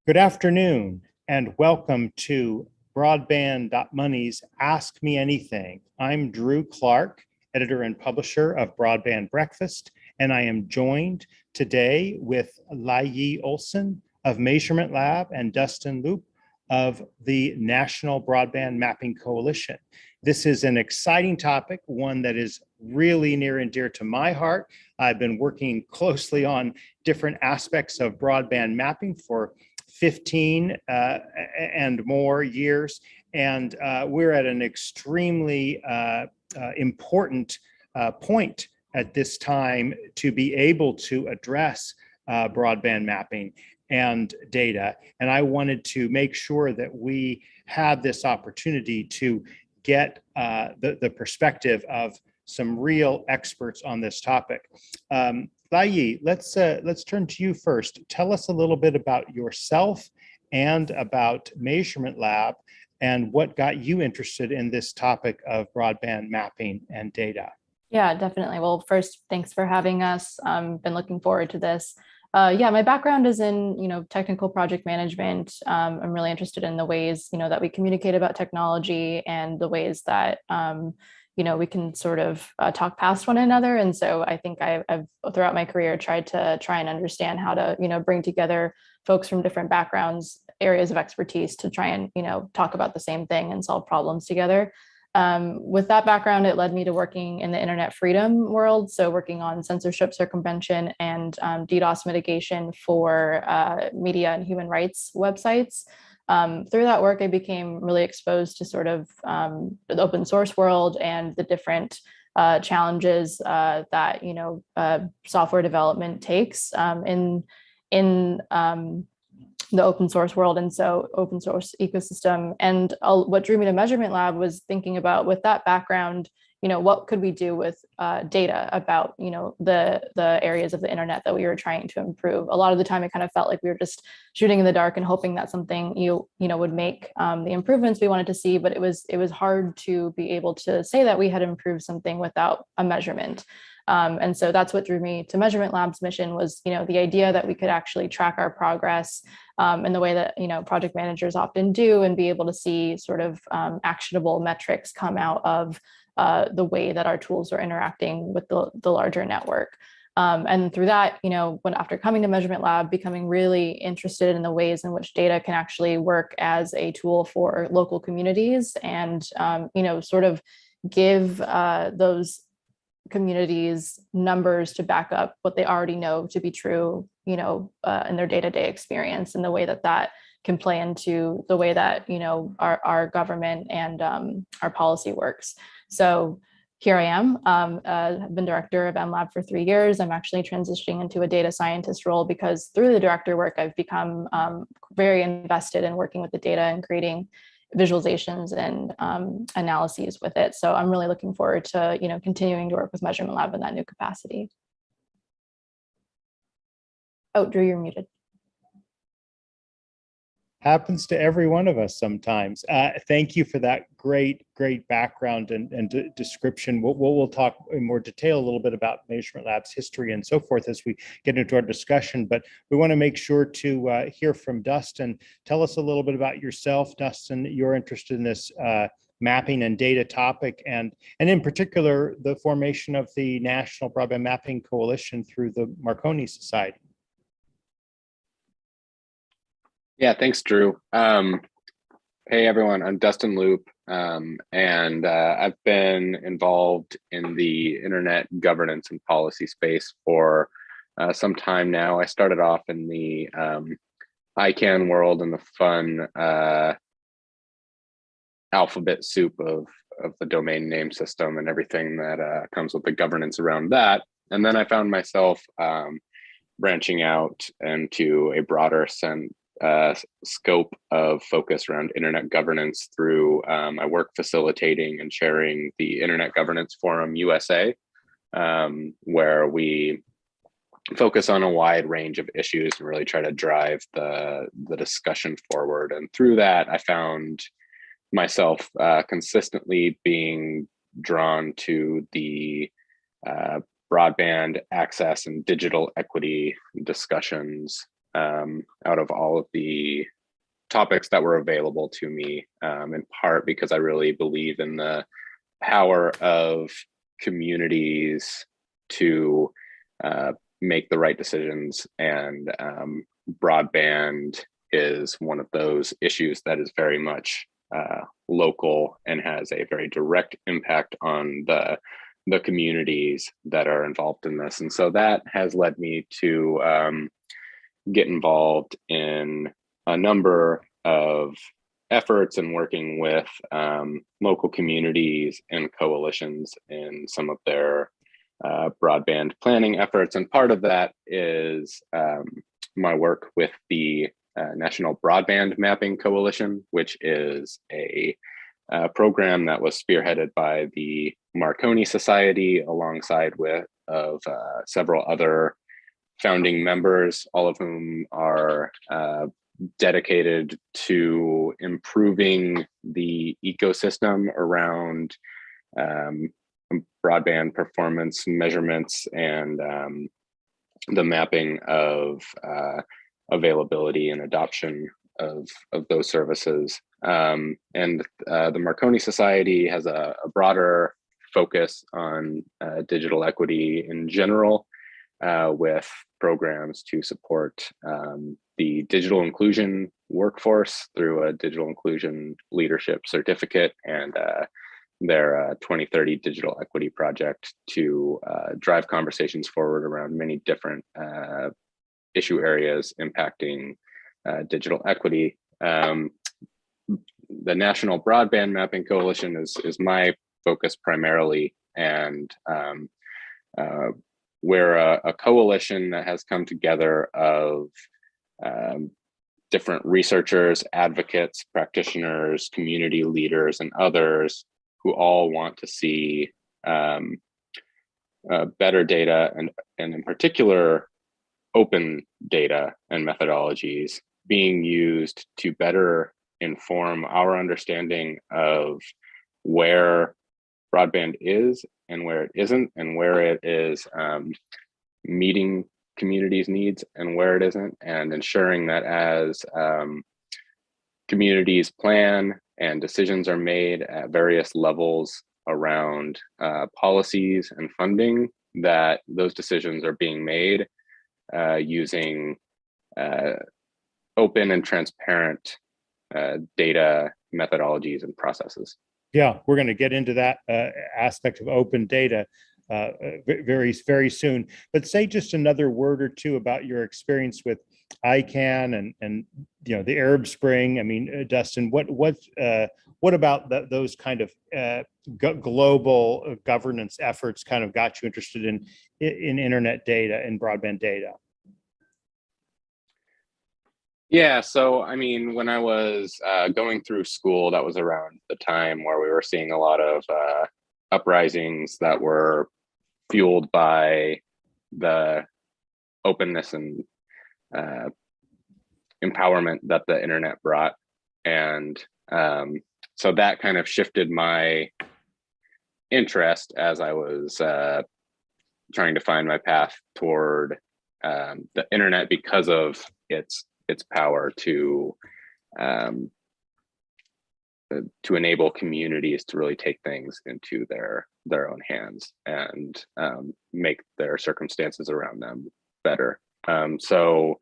Good afternoon, and welcome to Broadband.Money's Ask Me Anything. I'm Drew Clark, editor and publisher of Broadband Breakfast, and I am joined today with Ohlsen of Measurement Lab and Dustin Loup of the National Broadband Mapping Coalition. This is an exciting topic, one that is really near and dear to my heart. I've been working closely on different aspects of broadband mapping for 15 and more years. And we're at an extremely important point at this time to be able to address broadband mapping and data. And I wanted to make sure that we had this opportunity to get the perspective of some real experts on this topic. Lai, let's turn to you first. Tell us a little bit about yourself and about Measurement Lab and what got you interested in this topic of broadband mapping and data. Yeah, definitely. Well, first, thanks for having us. Been looking forward to this. My background is in, technical project management. I'm really interested in the ways, that we communicate about technology and the ways that we can sort of talk past one another. And so I think I've throughout my career tried and understand how to, bring together folks from different backgrounds, areas of expertise to try and, talk about the same thing and solve problems together. With that background, it led me to working in the internet freedom world. So working on censorship circumvention and DDoS mitigation for media and human rights websites. Through that work, I became really exposed to sort of the open source world and the different challenges that software development takes in the open source world, and so open source ecosystem. And what drew me to Measurement Lab was thinking about, with that background, what could we do with data about, the areas of the internet that we were trying to improve. A lot of the time, it kind of felt like we were just shooting in the dark and hoping that something would make the improvements we wanted to see. But it was hard to be able to say that we had improved something without a measurement. And so that's what drew me to Measurement Lab's mission was, the idea that we could actually track our progress in the way that, project managers often do, and be able to see sort of actionable metrics come out of the way that our tools are interacting with the larger network. And through that, when after coming to Measurement Lab, becoming really interested in the ways in which data can actually work as a tool for local communities and, sort of give those communities numbers to back up what they already know to be true, in their day-to-day experience, and the way that can play into the way that, our government and our policy works. So here I am. I've been director of MLab for 3 years. I'm actually transitioning into a data scientist role because through the director work, I've become very invested in working with the data and creating visualizations and analyses with it. So I'm really looking forward to, continuing to work with Measurement Lab in that new capacity. Oh, Drew, you're muted. Happens to every one of us sometimes. Thank you for that great background and description. We'll talk in more detail a little bit about Measurement Lab's history and so forth as we get into our discussion, but we want to make sure to hear from Dustin. Tell us a little bit about yourself, Dustin. You're interested in this mapping and data topic, and in particular, the formation of the National Broadband Mapping Coalition through the Marconi Society. Yeah, thanks, Drew. Hey, everyone, I'm Dustin Loup, and I've been involved in the internet governance and policy space for some time now. I started off in the ICANN world and the fun alphabet soup of the domain name system and everything that comes with the governance around that. And then I found myself branching out into a broader scope of focus around internet governance through my work facilitating and chairing the Internet Governance Forum USA, where we focus on a wide range of issues and really try to drive the discussion forward. And through that, I found myself consistently being drawn to the broadband access and digital equity discussions out of all of the topics that were available to me, in part because I really believe in the power of communities to make the right decisions. And broadband is one of those issues that is very much local and has a very direct impact on the communities that are involved in this. And so that has led me to get involved in a number of efforts and working with local communities and coalitions in some of their broadband planning efforts. And part of that is my work with the National Broadband Mapping Coalition, which is a program that was spearheaded by the Marconi Society alongside with several other founding members, all of whom are dedicated to improving the ecosystem around broadband performance measurements and the mapping of availability and adoption of those services. And the Marconi Society has a broader focus on digital equity in general, with programs to support the digital inclusion workforce through a digital inclusion leadership certificate and their 2030 digital equity project to drive conversations forward around many different issue areas impacting digital equity. The National Broadband Mapping Coalition is my focus primarily, and we're a coalition that has come together of different researchers, advocates, practitioners, community leaders, and others who all want to see better data and in particular, open data and methodologies being used to better inform our understanding of where broadband is and where it isn't, and where it is meeting communities' needs and where it isn't, and ensuring that as communities plan and decisions are made at various levels around policies and funding, that those decisions are being made using open and transparent data methodologies and processes. Yeah, we're going to get into that aspect of open data very, very soon. But say just another word or two about your experience with ICANN and the Arab Spring. I mean, Dustin, what about those kind of global governance efforts kind of got you interested in internet data and broadband data? Yeah, so I mean, when I was going through school, that was around the time where we were seeing a lot of uprisings that were fueled by the openness and empowerment that the internet brought. And so that kind of shifted my interest as I was trying to find my path toward the internet because of its power to enable communities to really take things into their own hands and make their circumstances around them better. So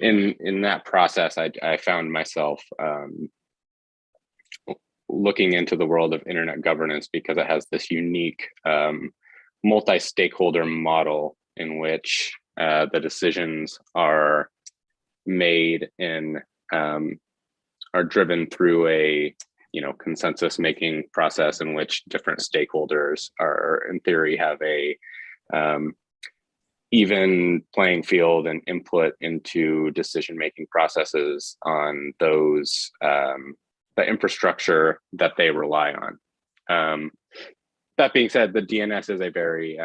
in that process, I found myself looking into the world of internet governance because it has this unique multi-stakeholder model in which the decisions are made in are driven through a consensus making process in which different stakeholders are in theory have a even playing field and input into decision making processes on those the infrastructure that they rely on. That being said, the DNS is a very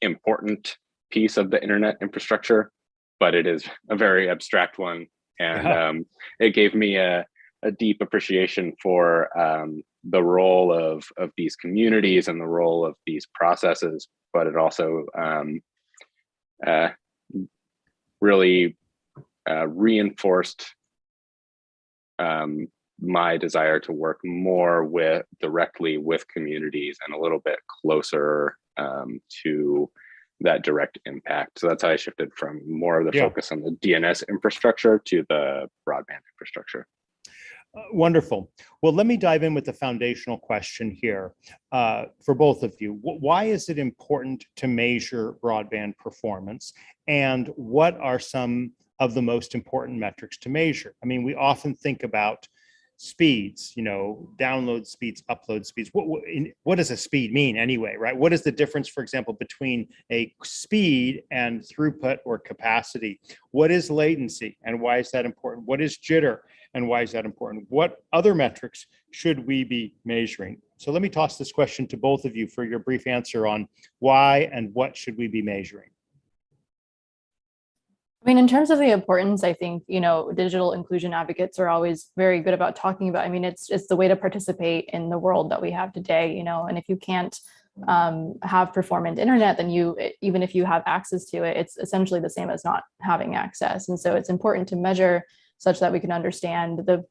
important piece of the internet infrastructure, but it is a very abstract one. And it gave me a deep appreciation for the role of these communities and the role of these processes, but it also really reinforced my desire to work more directly with communities and a little bit closer to that direct impact. So that's how I shifted from more of the focus on the DNS infrastructure to the broadband infrastructure. Wonderful. Well, let me dive in with the foundational question here for both of you. Why is it important to measure broadband performance? And what are some of the most important metrics to measure? I mean, we often think about speeds, download speeds, upload speeds. What does a speed mean anyway, right? What is the difference, for example, between a speed and throughput or capacity? What is latency and why is that important? What is jitter and why is that important? What other metrics should we be measuring? So let me toss this question to both of you for your brief answer on why and what should we be measuring. I mean, in terms of the importance, I think, digital inclusion advocates are always very good about talking about, it's the way to participate in the world that we have today, and if you can't have performant internet, then even if you have access to it, it's essentially the same as not having access. And so it's important to measure such that we can understand the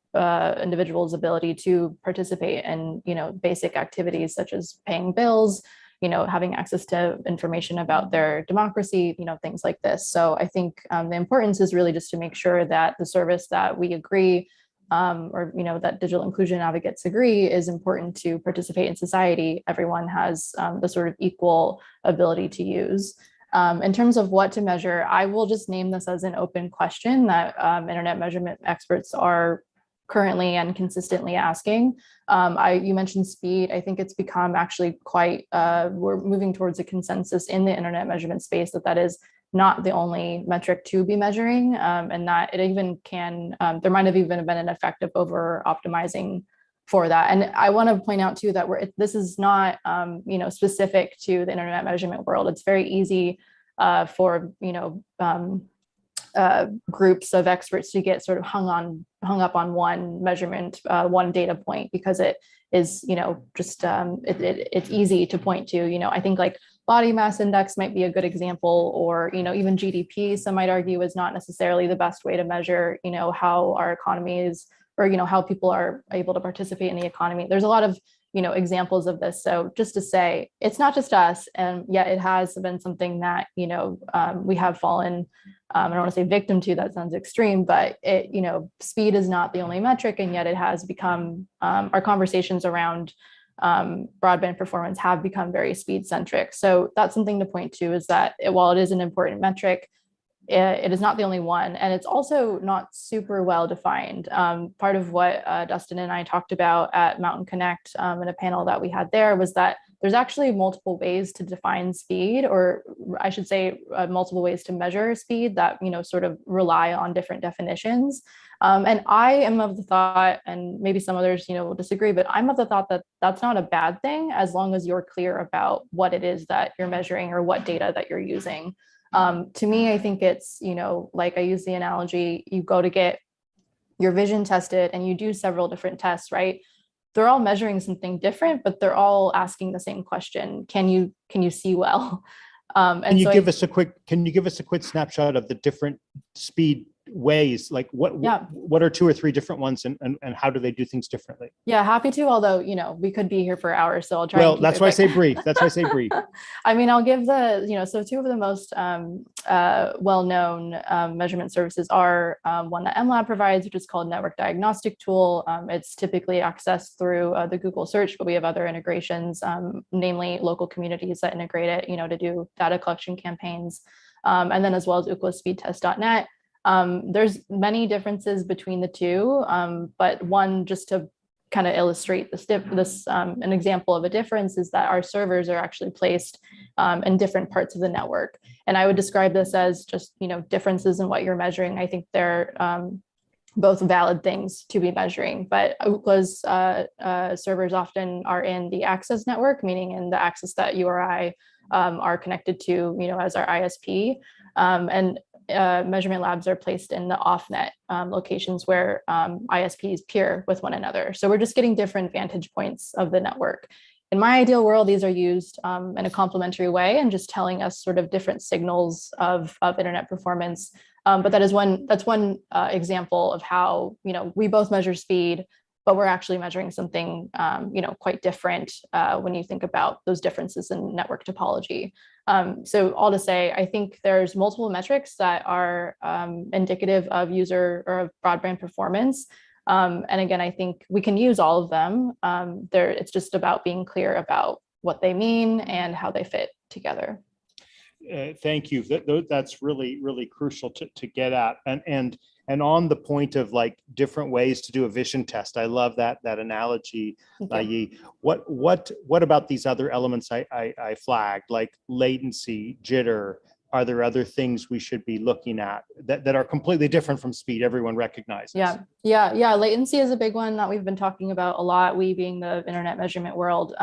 individual's ability to participate in, basic activities such as paying bills, having access to information about their democracy, things like this. So I think the importance is really just to make sure that the service that we agree or that digital inclusion advocates agree is important to participate in society. Everyone has the sort of equal ability to use. In terms of what to measure, I will just name this as an open question that internet measurement experts are currently and consistently asking. You mentioned speed. I think it's become actually quite, we're moving towards a consensus in the internet measurement space that is not the only metric to be measuring, and that it even can, there might have even been an effect of over optimizing for that. And I want to point out too that this is not specific to the internet measurement world. It's very easy for groups of experts to get sort of hung up on one measurement, one data point, because it is, it's easy to point to. I think like body mass index might be a good example, or even GDP. Some might argue is not necessarily the best way to measure, how our economy is, or how people are able to participate in the economy. There's a lot of examples of this. So just to say, it's not just us, and yet it has been something that we have fallen. I don't want to say victim to. That sounds extreme, but speed is not the only metric, and yet it has become our conversations around broadband performance have become very speed centric. So that's something to point to, is that while it is an important metric, it is not the only one, and it's also not super well defined. Part of what Dustin and I talked about at Mountain Connect in a panel that we had there was that there's actually multiple ways to define speed, or I should say multiple ways to measure speed that sort of rely on different definitions. And I am of the thought, and maybe some others will disagree, but I'm of the thought that that's not a bad thing as long as you're clear about what it is that you're measuring or what data that you're using. To me, I think it's, like I use the analogy, you go to get your vision tested and you do several different tests, right? They're all measuring something different, but they're all asking the same question. Can you see well? Can you give us a quick snapshot of the different speed ways? Like what are 2 or 3 different ones, and how do they do things differently? Yeah, happy to, although we could be here for hours, so I'll try. Well, that's why I say brief. I mean, I'll give so 2 of the most well-known measurement services are one that MLab provides, which is called Network Diagnostic Tool. It's typically accessed through the Google search, but we have other integrations, namely local communities that integrate it to do data collection campaigns, and then as well as ooklaspeedtest.net. There's many differences between the two, but one, just to kind of illustrate an example of a difference, is that our servers are actually placed in different parts of the network. And I would describe this as just, differences in what you're measuring. I think they're both valid things to be measuring, but Ookla's servers often are in the access network, meaning in the access that you or I are connected to, as our ISP. And measurement labs are placed in the off-net locations where ISPs peer with one another. So we're just getting different vantage points of the network. In my ideal world, these are used in a complementary way and just telling us sort of different signals of internet performance But that's one example of how, we both measure speed, but we're actually measuring something, quite different when you think about those differences in network topology. So all to say, I think there's multiple metrics that are indicative of user or of broadband performance. And again, I think we can use all of them. It's just about being clear about what they mean and how they fit together. Thank you. That's really, really crucial to get at. And on the point of like different ways to do a vision test, I love that analogy. What about these other elements I flagged, like latency, jitter? Are there other things we should be looking at that are completely different from speed? Everyone recognizes. Yeah. Latency is a big one that we've been talking about a lot. We being the internet measurement world.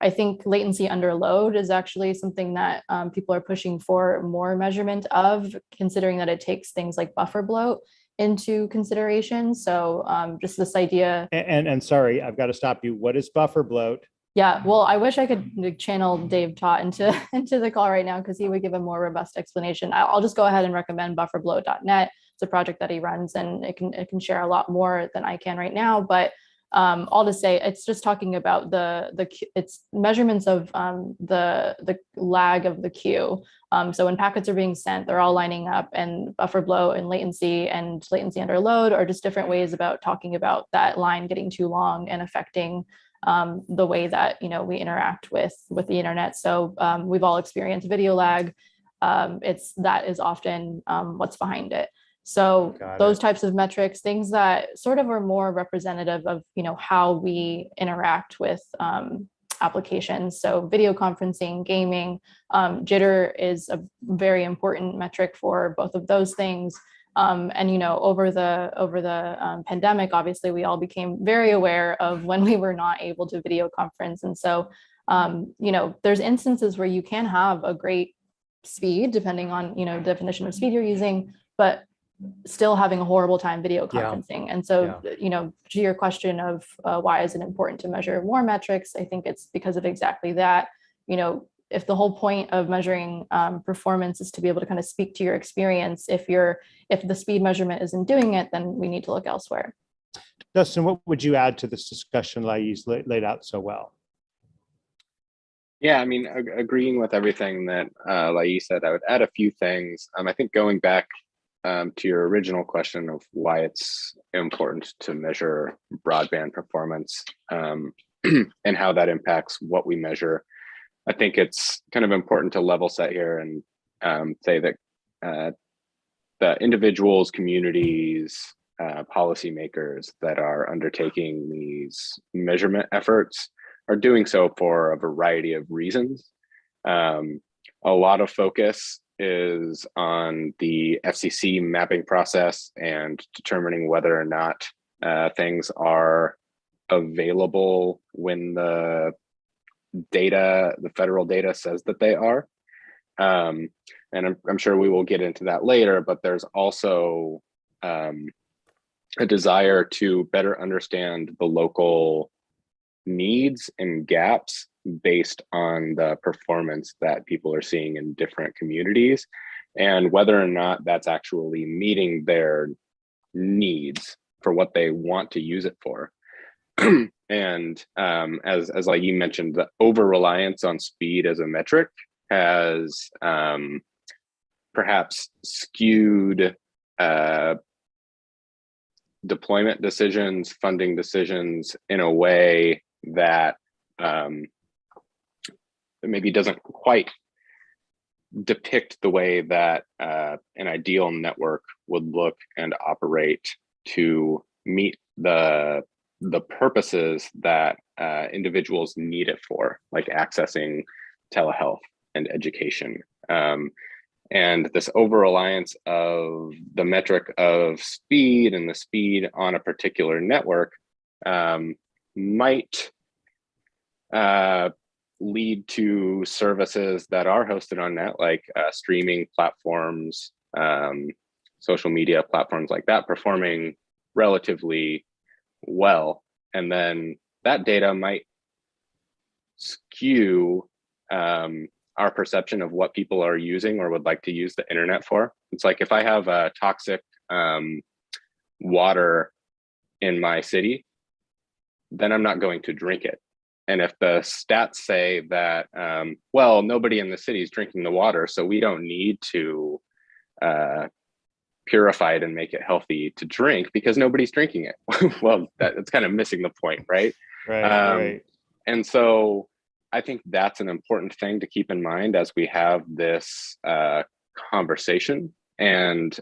I think latency under load is actually something that people are pushing for more measurement of, considering that it takes things like buffer bloat into consideration. So just this idea. And sorry, I've got to stop you. What is buffer bloat? Yeah, well, I wish I could channel Dave Tott into the call right now, because he would give a more robust explanation. I'll just go ahead and recommend bufferbloat.net. It's a project that he runs, and it can share a lot more than I can right now. But all to say, it's just talking about it's measurements of the lag of the queue. So when packets are being sent, they're all lining up, and buffer bloat and latency under load are just different ways about talking about that line getting too long and affecting the way that we interact with the internet. So we've all experienced video lag. That is often what's behind it. So those types of metrics, things that sort of are more representative of how we interact with applications. So video conferencing, gaming, jitter is a very important metric for both of those things. And over the pandemic, obviously we all became very aware of when we were not able to video conference. And so there's instances where you can have a great speed depending on definition of speed you're using, but still having a horrible time video conferencing. And so to your question of why is it important to measure more metrics, I think it's because of exactly that. If the whole point of measuring performance is to be able to kind of speak to your experience, if the speed measurement isn't doing it, then we need to look elsewhere. Dustin, what would you add to this discussion Lai's laid out so well? Yeah, I mean, agreeing with everything that Lai said, I would add a few things. I think going back to your original question of why it's important to measure broadband performance and how that impacts what we measure, I think it's kind of important to level set here and say that the individuals, communities, policymakers that are undertaking these measurement efforts are doing so for a variety of reasons. A lot of focus is on the FCC mapping process and determining whether or not things are available when the federal data says that they are. And I'm sure we will get into that later, but there's also a desire to better understand the local needs and gaps based on the performance that people are seeing in different communities and whether or not that's actually meeting their needs for what they want to use it for. And as like you mentioned, the over-reliance on speed as a metric has perhaps skewed deployment decisions, funding decisions in a way that maybe doesn't quite depict the way that an ideal network would look and operate to meet the purposes that individuals need it for, like accessing telehealth and education. And this over-reliance of the metric of speed and the speed on a particular network might lead to services that are hosted on net, like streaming platforms, social media platforms like that, performing relatively well. And then that data might skew our perception of what people are using or would like to use the internet for. It's like if I have a toxic water in my city, then I'm not going to drink it. And if the stats say that, well, nobody in the city is drinking the water, so we don't need to purify it and make it healthy to drink because nobody's drinking it. Well, that's kind of missing the point, right? Right. And so I think that's an important thing to keep in mind as we have this conversation. And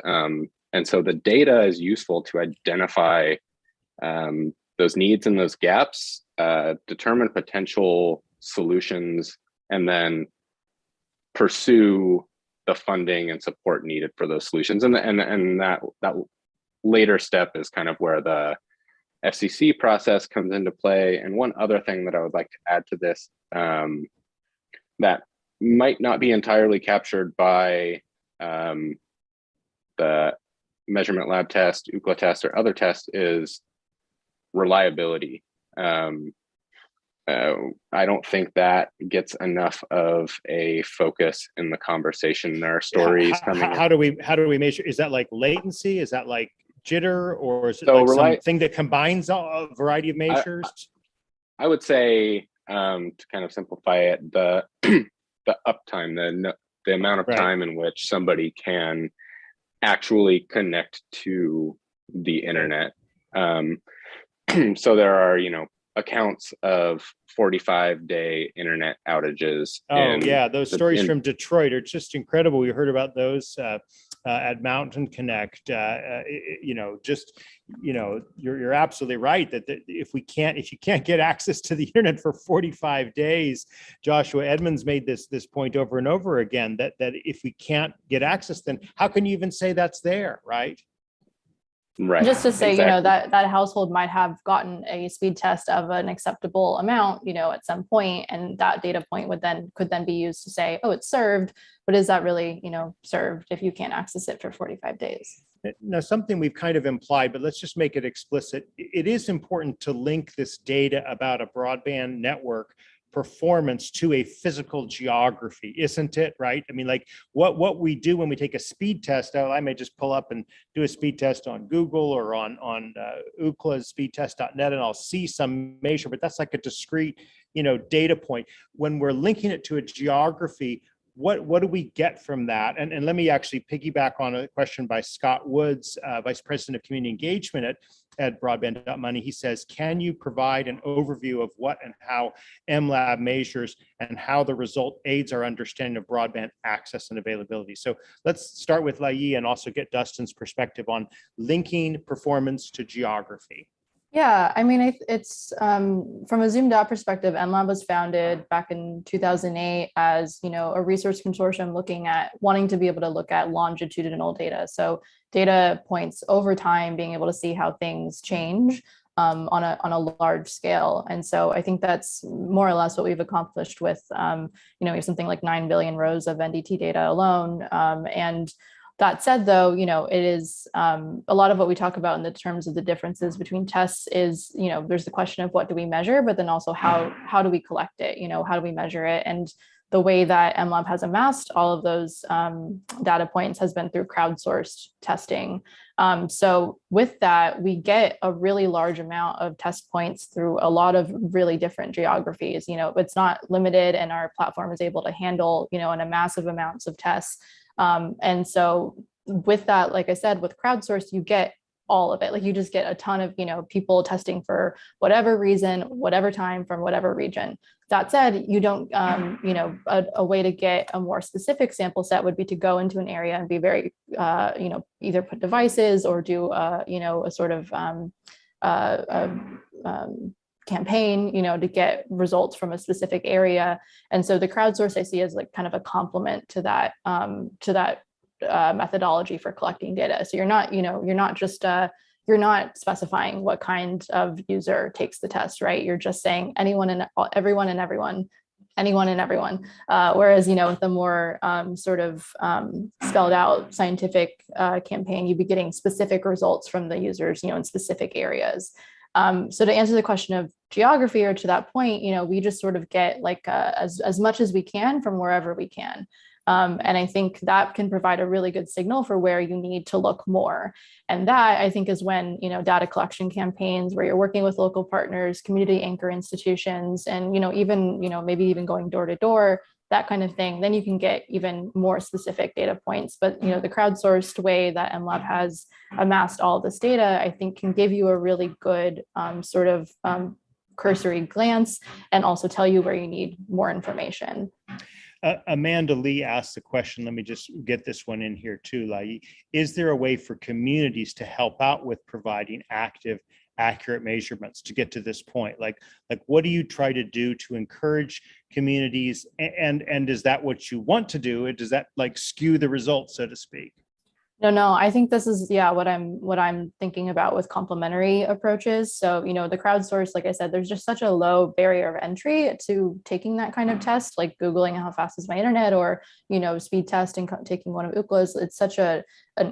so the data is useful to identify those needs and those gaps, determine potential solutions, and then pursue the funding and support needed for those solutions. And that later step is kind of where the FCC process comes into play. And one other thing that I would like to add to this that might not be entirely captured by the measurement lab test, Ookla test, or other tests is reliability. I don't think that gets enough of a focus in the conversation. There are stories coming. How do we measure? Is that like latency? Is that like jitter, or is it So like something that combines a variety of measures? I would say, to kind of simplify it, the uptime, the amount of time in which somebody can actually connect to the internet. So there are, accounts of 45-day internet outages. Those stories from Detroit are just incredible. We heard about those at Mountain Connect. You're absolutely right that if you can't get access to the internet for 45 days, Joshua Edmonds made this point over and over again, that if we can't get access, then how can you even say that's there, right? Right. Just to say, exactly. that household might have gotten a speed test of an acceptable amount, at some point, and that data point could then be used to say, oh, it's served, but is that really, served if you can't access it for 45 days? Now, something we've kind of implied, but let's just make it explicit. It is important to link this data about a broadband network performance to a physical geography, isn't it? Right? I mean, like what we do when we take a speed test, I may just pull up and do a speed test on Google or on Ookla's speedtest.net, and I'll see some measure, but that's like a discrete, data point. When we're linking it to a geography, what do we get from that? And let me actually piggyback on a question by Scott Woods, Vice President of Community Engagement at Broadband.money. He says, can you provide an overview of what and how MLab measures and how the result aids our understanding of broadband access and availability? So let's start with Lai and also get Dustin's perspective on linking performance to geography. Yeah, I mean, it's from a zoomed out perspective, MLab was founded back in 2008 as, a research consortium looking at wanting to be able to look at longitudinal data. So data points over time, being able to see how things change on a large scale. And so I think that's more or less what we've accomplished with, we have something like 9 billion rows of NDT data alone. And that said, though, it is a lot of what we talk about in the terms of the differences between tests is, there's the question of what do we measure, but then also how do we collect it? How do we measure it? And the way that MLab has amassed all of those data points has been through crowdsourced testing. So with that, we get a really large amount of test points through a lot of really different geographies. It's not limited, and our platform is able to handle, in a massive amounts of tests. And so with that, like I said, with crowdsourced, you get all of it. Like you just get a ton of, people testing for whatever reason, whatever time, from whatever region. That said, you don't, a way to get a more specific sample set would be to go into an area and be very, either put devices or do, a sort of campaign, to get results from a specific area. And so the crowdsource I see as like kind of a complement to that methodology for collecting data. So you're not specifying what kind of user takes the test, right? You're just saying anyone and everyone and everyone, anyone and everyone. Whereas, with a more sort of spelled out scientific campaign, you'd be getting specific results from the users, in specific areas. So to answer the question of geography, or to that point, we just sort of get like as much as we can from wherever we can. And I think that can provide a really good signal for where you need to look more. And that, I think, is when, data collection campaigns where you're working with local partners, community anchor institutions, and, even, maybe even going door to door, that kind of thing, then you can get even more specific data points. But, the crowdsourced way that MLab has amassed all this data, I think can give you a really good sort of cursory glance and also tell you where you need more information. Amanda Lee asked the question. Let me just get this one in here too, Lai. Is there a way for communities to help out with providing active, accurate measurements to get to this point? Like what do you try to do to encourage communities? And is that what you want to do? Does that skew the results, so to speak? No, I think this is, what I'm thinking about with complementary approaches. So, the crowdsource, like I said, there's just such a low barrier of entry to taking that kind of test, like Googling how fast is my internet, or, speed test and taking one of Ookla's. It's such an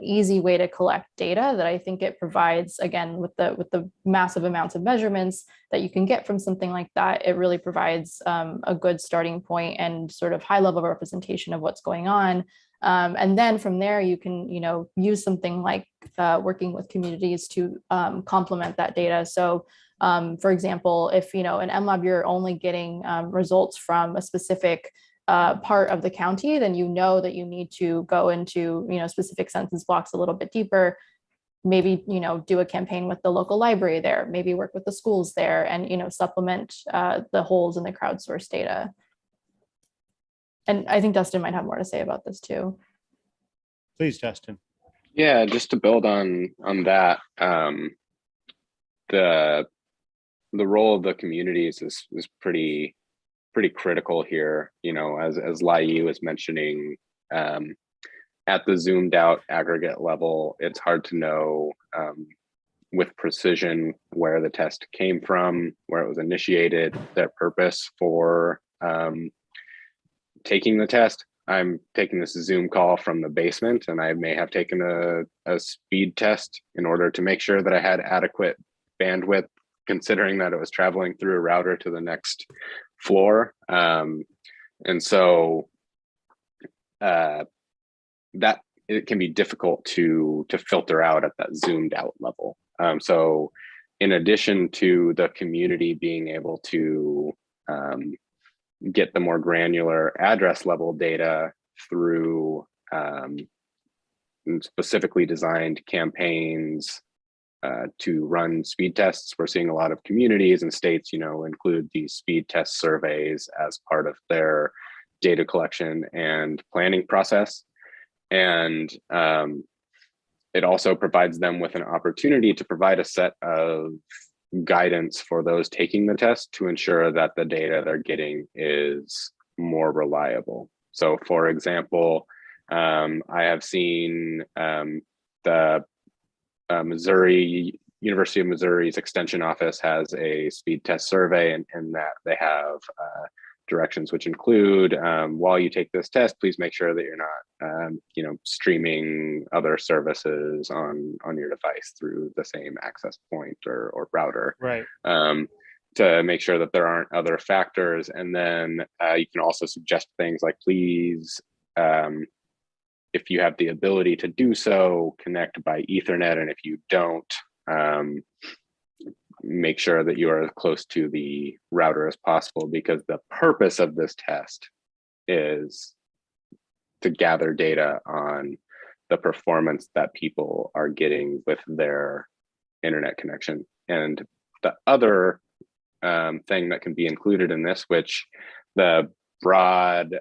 easy way to collect data that I think it provides, again, with the massive amounts of measurements that you can get from something like that. It really provides a good starting point and sort of high level representation of what's going on. And then from there, you can, use something like working with communities to complement that data. So, for example, if, in MLab, you're only getting results from a specific part of the county, then that you need to go into, specific census blocks a little bit deeper. Maybe, do a campaign with the local library there, maybe work with the schools there and, supplement the holes in the crowdsourced data. And I think Dustin might have more to say about this too. Please, Dustin. Yeah, just to build on that, the role of the communities is pretty critical here. As Lai was mentioning, at the zoomed out aggregate level, it's hard to know with precision where the test came from, where it was initiated, their purpose for taking the test. I'm taking this Zoom call from the basement, and I may have taken a speed test in order to make sure that I had adequate bandwidth, considering that it was traveling through a router to the next floor. And so that it can be difficult to filter out at that zoomed out level. So in addition to the community being able to get the more granular address level data through specifically designed campaigns to run speed tests. We're seeing a lot of communities and states, include these speed test surveys as part of their data collection and planning process. And it also provides them with an opportunity to provide a set of guidance for those taking the test to ensure that the data they're getting is more reliable. So for example, I have seen the University of Missouri's Extension Office has a speed test survey, and that they have directions which include, while you take this test, please make sure that you're not, streaming other services on your device through the same access point or router. Right. To make sure that there aren't other factors. And then you can also suggest things like, please, if you have the ability to do so, connect by Ethernet. And if you don't, make sure that you are as close to the router as possible, because the purpose of this test is to gather data on the performance that people are getting with their internet connection. And the other thing that can be included in this, which the broad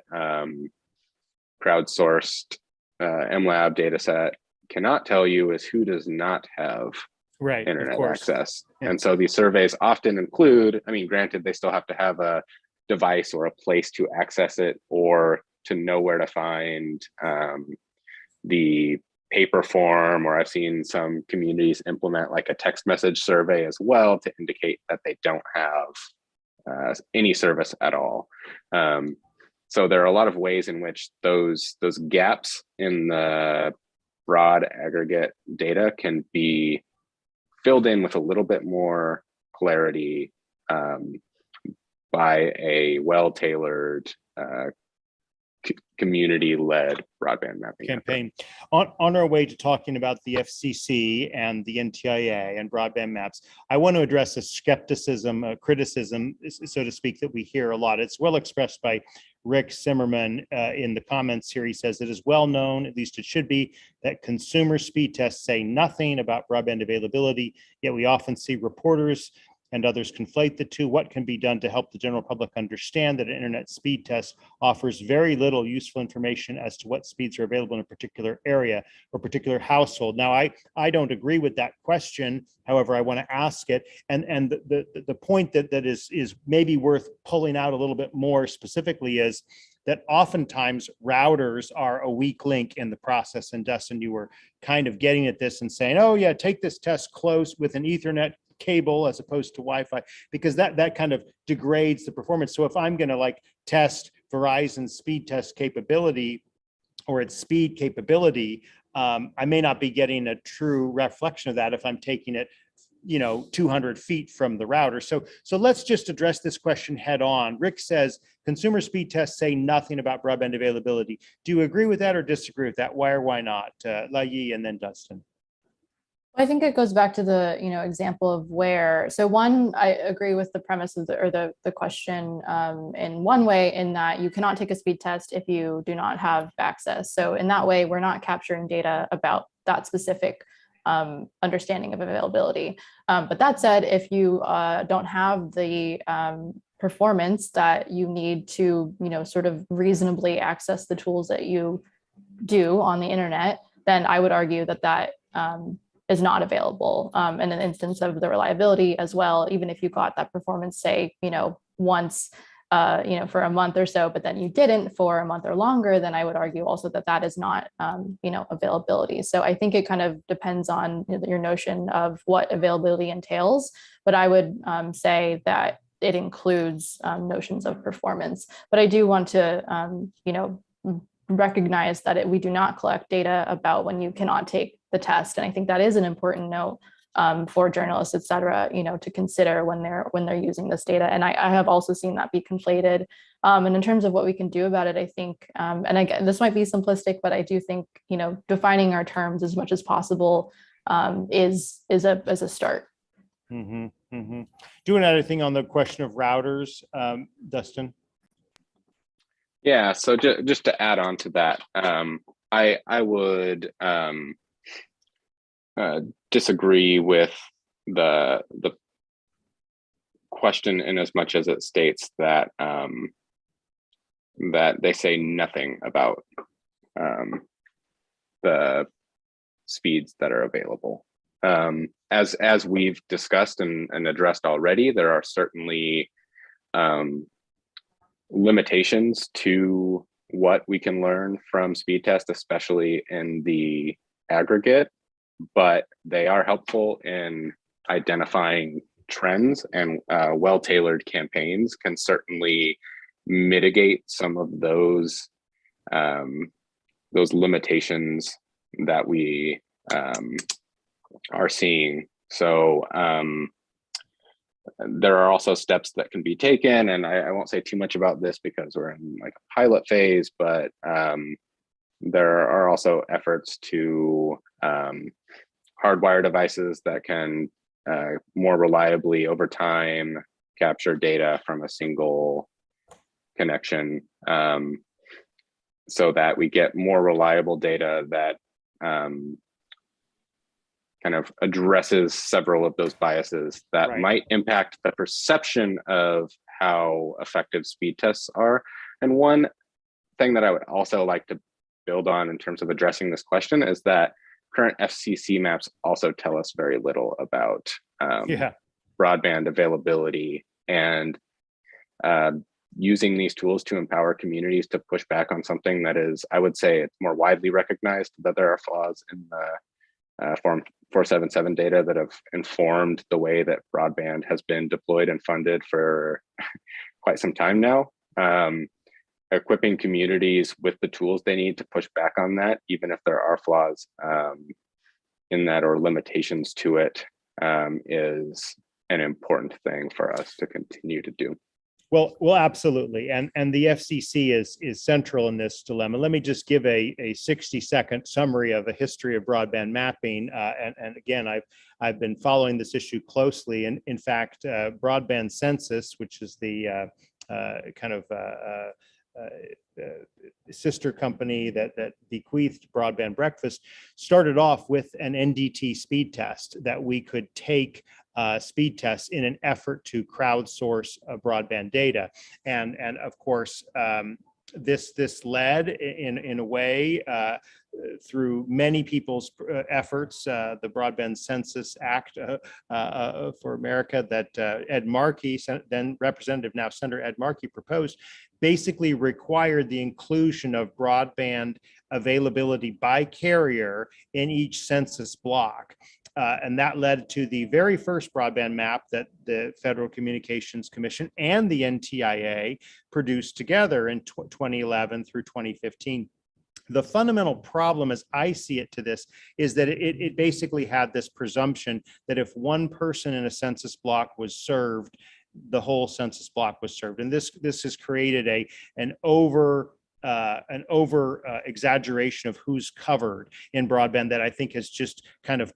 crowdsourced MLab data set cannot tell you, is who does not have internet access. Yeah. And so these surveys often include, granted, they still have to have a device or a place to access it, or to know where to find the paper form, or I've seen some communities implement like a text message survey as well to indicate that they don't have any service at all. So there are a lot of ways in which those gaps in the broad aggregate data can be filled in with a little bit more clarity by a well-tailored community-led broadband mapping campaign. On our way to talking about the FCC and the NTIA and broadband maps, I want to address a skepticism, a criticism, so to speak, that we hear a lot. It's well expressed by Rick Zimmerman in the comments here. He says it is well known, at least it should be, that consumer speed tests say nothing about broadband availability, yet we often see reporters and others conflate the two. What can be done to help the general public understand that an internet speed test offers very little useful information as to what speeds are available in a particular area or particular household? Now, I don't agree with that question. However, I want to ask it. And the point that is maybe worth pulling out a little bit more specifically is that oftentimes routers are a weak link in the process. And Dustin, you were kind of getting at this and saying, oh yeah, take this test close with an Ethernet cable as opposed to Wi-Fi, because that kind of degrades the performance. So if I'm going to like test Verizon's speed test capability or its speed capability, I may not be getting a true reflection of that if I'm taking it 200 feet from the router. So let's just address this question head on. Rick says consumer speed tests say nothing about broadband availability. Do you agree with that or disagree with that? Why or why not? Lai and then Dustin. I think it goes back to the example of where. So one, I agree with the premise of the question in one way, in that you cannot take a speed test if you do not have access. So in that way, we're not capturing data about that specific understanding of availability. But that said, if you don't have the performance that you need to sort of reasonably access the tools that you do on the internet, then I would argue that is not available. In an instance of the reliability as well, even if you got that performance, say, once, for a month or so, but then you didn't for a month or longer, then I would argue also that is not, availability. So I think it kind of depends on your notion of what availability entails, but I would say that it includes notions of performance. But I do want to, recognize that we do not collect data about when you cannot take the test. And I think that is an important note for journalists, et cetera, to consider when they're using this data. And I have also seen that be conflated. And in terms of what we can do about it, I think, and again, this might be simplistic, but I do think, defining our terms as much as possible is a start. Mm-hmm, mm-hmm. Doing anything on the question of routers, Dustin? Yeah, so just to add on to that, I would disagree with the question in as much as it states that that they say nothing about the speeds that are available. As we've discussed and addressed already, there are certainly limitations to what we can learn from speed tests, especially in the aggregate, but they are helpful in identifying trends, and well-tailored campaigns can certainly mitigate some of those limitations that we are seeing. So there are also steps that can be taken, and I won't say too much about this because we're in like a pilot phase, but there are also efforts to hardwire devices that can more reliably over time capture data from a single connection, so that we get more reliable data that kind of addresses several of those biases that Right. might impact the perception of how effective speed tests are. And one thing that I would also like to build on in terms of addressing this question is that current FCC maps also tell us very little about broadband availability, and using these tools to empower communities to push back on something that is, I would say, it's more widely recognized that there are flaws in the Form 477 data that have informed the way that broadband has been deployed and funded for quite some time now. Equipping communities with the tools they need to push back on that, even if there are flaws in that or limitations to it, is an important thing for us to continue to do. Well, absolutely, and the FCC is central in this dilemma. Let me just give a 60-second summary of a history of broadband mapping, and again, I've been following this issue closely, and in fact, Broadband Census, which is the sister company that bequeathed Broadband Breakfast, started off with an NDT speed test that we could take speed tests in an effort to crowdsource broadband data, and of course this led in a way through many people's efforts, the Broadband Census Act for America that Ed Markey, then Representative, now Senator Ed Markey, proposed, basically required the inclusion of broadband availability by carrier in each census block. And that led to the very first broadband map that the Federal Communications Commission and the NTIA produced together in 2011 through 2015. The fundamental problem, as I see it, to this is that it basically had this presumption that if one person in a census block was served, the whole census block was served. And this has created an over exaggeration of who's covered in broadband that I think has just kind of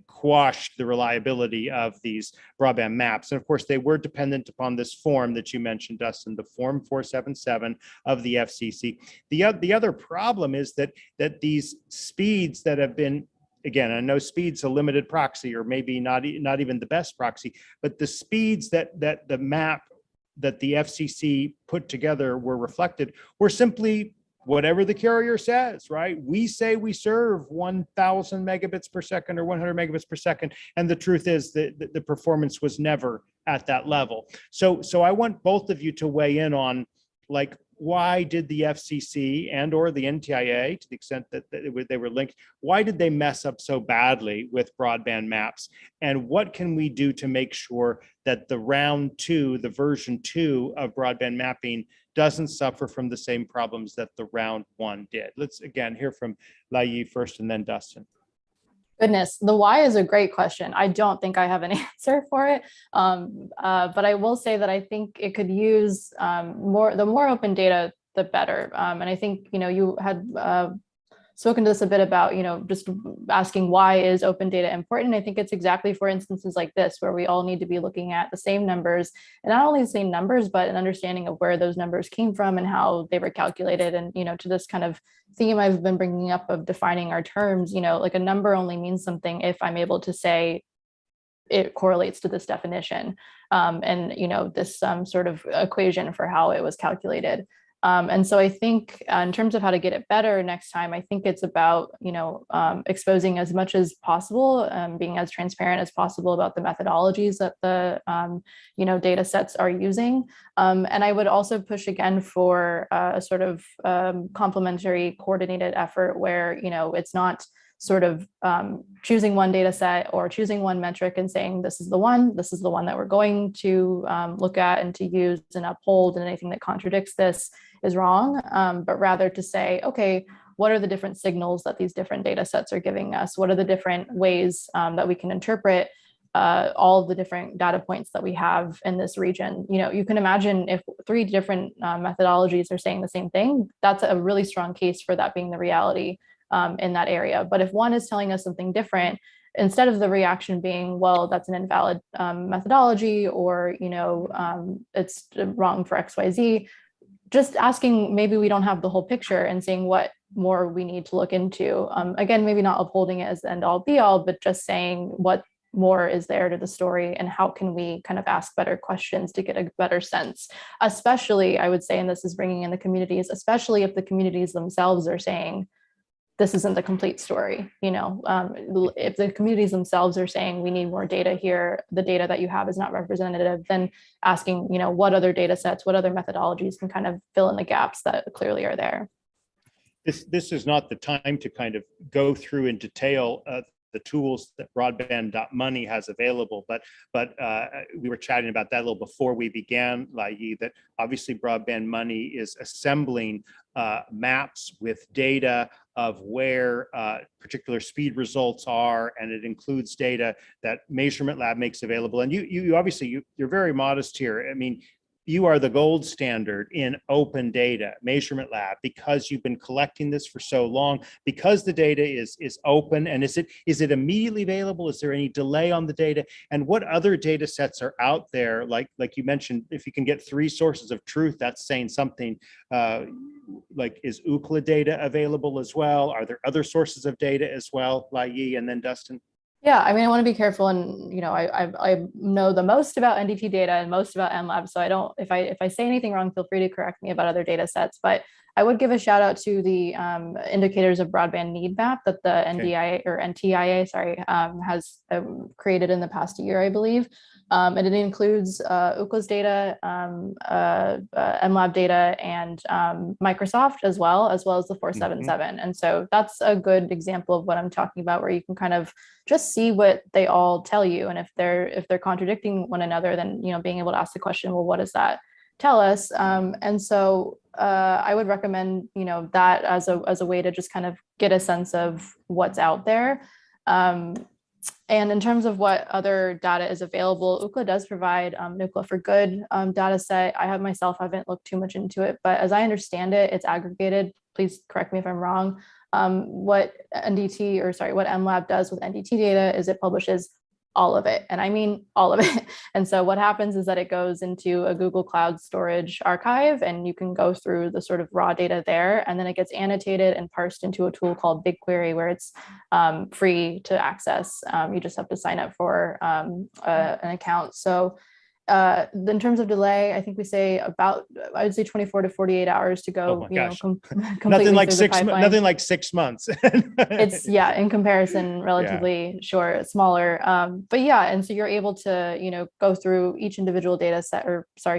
quashed the reliability of these broadband maps. And of course, they were dependent upon this form that you mentioned, Dustin, the Form 477 of the FCC. The other problem is that these speeds that have been, again, I know speed's a limited proxy, or maybe not even the best proxy, but the speeds that the map that the FCC put together were reflected were simply whatever the carrier says, right? We say we serve 1,000 megabits per second or 100 megabits per second. And the truth is that the performance was never at that level. So I want both of you to weigh in on, like, why did the FCC and or the NTIA, to the extent that they were linked, why did they mess up so badly with broadband maps? And what can we do to make sure that the round two, the version 2 of broadband mapping doesn't suffer from the same problems that the round 1 did? Let's again hear from Loup first and then Dustin. Goodness, the why is a great question. I don't think I have an answer for it, but I will say that I think it could use the more open data, the better. And I think, you had spoken to this a bit about, just asking why is open data important. I think it's exactly for instances like this, where we all need to be looking at the same numbers, and not only the same numbers, but an understanding of where those numbers came from and how they were calculated. And, to this kind of theme I've been bringing up of defining our terms, like a number only means something if I'm able to say it correlates to this definition, and, this sort of equation for how it was calculated. And so I think in terms of how to get it better next time, I think it's about, exposing as much as possible, being as transparent as possible about the methodologies that the, data sets are using. And I would also push again for a sort of complementary coordinated effort where, it's not sort of choosing one data set or choosing one metric and saying, this is the one that we're going to look at and to use and uphold, and anything that contradicts this is wrong, but rather to say, okay, what are the different signals that these different data sets are giving us? What are the different ways that we can interpret all of the different data points that we have in this region? You can imagine if 3 different methodologies are saying the same thing, that's a really strong case for that being the reality in that area. But if one is telling us something different, instead of the reaction being, well, that's an invalid methodology, or, it's wrong for XYZ, just asking, maybe we don't have the whole picture, and seeing what more we need to look into. Again, maybe not upholding it as the end all be all, but just saying what more is there to the story, and how can we kind of ask better questions to get a better sense, especially, I would say, and this is bringing in the communities, especially if the communities themselves are saying, this isn't the complete story. If the communities themselves are saying we need more data here, the data that you have is not representative, then asking, what other data sets, what other methodologies can kind of fill in the gaps that clearly are there. This is not the time to kind of go through in detail the tools that Broadband.money has available, but we were chatting about that a little before we began, Loup, that obviously Broadband Money is assembling maps with data of where particular speed results are, and it includes data that Measurement Lab makes available. And you obviously, you're very modest here. I mean, you are the gold standard in open data measurement lab because you've been collecting this for so long, because the data is open. And is it immediately available? Is there any delay on the data? And what other data sets are out there? Like you mentioned, if you can get 3 sources of truth, that's saying something. Like, is Ookla data available as well? Are there other sources of data as well? Lai Yi and then Dustin. Yeah, I mean, I want to be careful, and I know the most about NDT data and most about MLab, so I don't, if I say anything wrong, feel free to correct me about other data sets. But I would give a shout out to the indicators of broadband need map that the NDIA or NTIA, has created in the past year, I believe. And it includes Ookla's data, MLab data, and Microsoft as well as the 477. And so that's a good example of what I'm talking about, where you can kind of just see what they all tell you. And if they're contradicting one another, then, being able to ask the question, well, what does that tell us? And so I would recommend, that as a way to just kind of get a sense of what's out there. And in terms of what other data is available, Ookla does provide an Ookla for Good data set. I haven't looked too much into it, but as I understand it, it's aggregated. Please correct me if I'm wrong. What MLab does with NDT data is it publishes all of it. And I mean all of it. And so what happens is that it goes into a Google Cloud storage archive, and you can go through the sort of raw data there. And then it gets annotated and parsed into a tool called BigQuery, where it's free to access. You just have to sign up for an account. So in terms of delay, I think we say I would say 24 to 48 hours to go. Nothing like 6 months. It's in comparison, relatively short, smaller. But yeah, and so you're able to, go through each individual data set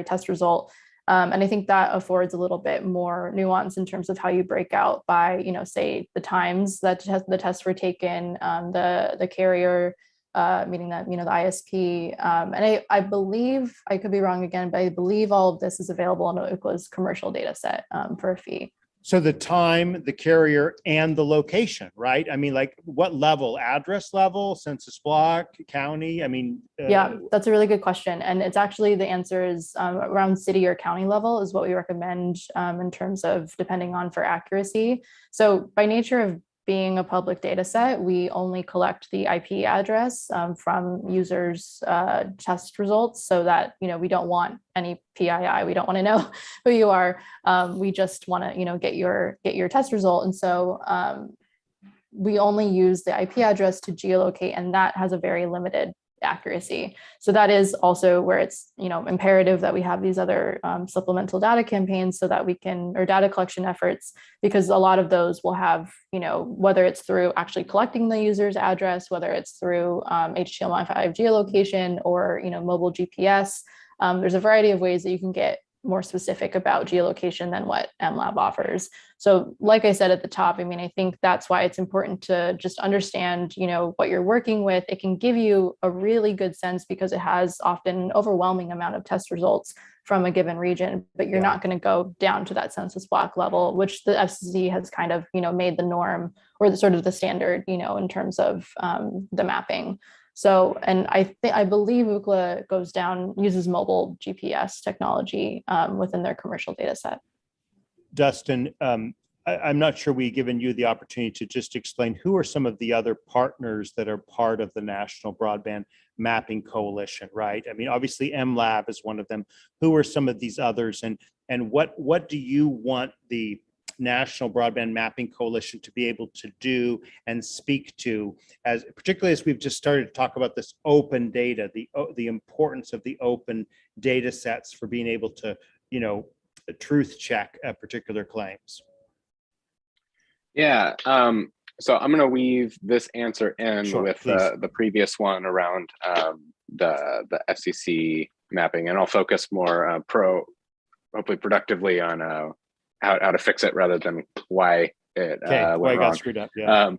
test result. And I think that affords a little bit more nuance in terms of how you break out by, say the times that the tests were taken, the carrier, meaning that, the ISP. And I believe, I could be wrong again, but I believe all of this is available on Ookla's commercial data set for a fee. So the time, the carrier, and the location, right? I mean, like what level? Address level, census block, county? I mean, yeah, that's a really good question. And it's actually, the answer is around city or county level is what we recommend in terms of depending on for accuracy. So by nature of being a public data set, we only collect the IP address from users' test results, so that, we don't want any PII. We don't want to know who you are. We just want to, get your test result. And so we only use the IP address to geolocate, and that has a very limited accuracy. So that is also where it's, imperative that we have these other supplemental data campaigns so that we can, or data collection efforts, because a lot of those will have, whether it's through actually collecting the user's address, whether it's through HTML5 geolocation or, mobile GPS, there's a variety of ways that you can get more specific about geolocation than what MLab offers. So like I said at the top, I mean, I think that's why it's important to just understand, what you're working with. It can give you a really good sense because it has often an overwhelming amount of test results from a given region, but you're not going to go down to that census block level, which the FCC has kind of, made the norm or the sort of the standard, in terms of the mapping. So, and I believe Ookla uses mobile GPS technology within their commercial data set. Dustin, I'm not sure we've given you the opportunity to just explain who are some of the other partners that are part of the National Broadband Mapping Coalition, right? I mean, obviously MLab is one of them. Who are some of these others, and what do you want the National Broadband Mapping Coalition to be able to do and speak to, as particularly as we've just started to talk about this open data, the importance of the open data sets for being able to, truth check particular claims? Yeah. So I'm going to weave this answer in with the previous one around the FCC mapping, and I'll focus more hopefully productively on how to fix it rather than why it went wrong. Got screwed up. Yeah.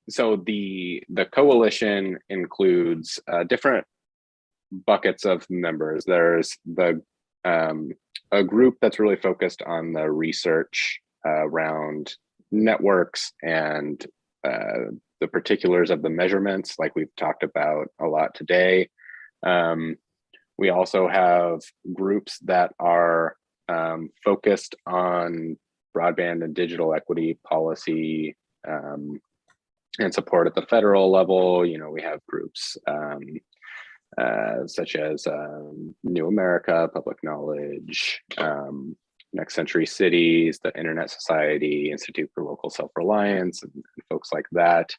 So the coalition includes different buckets of members. There's a group that's really focused on the research around networks and the particulars of the measurements, like we've talked about a lot today. We also have groups that are focused on broadband and digital equity policy and support at the federal level. You know, we have groups such as New America, Public Knowledge, Next Century Cities, the Internet Society, Institute for Local Self-Reliance, and folks like that.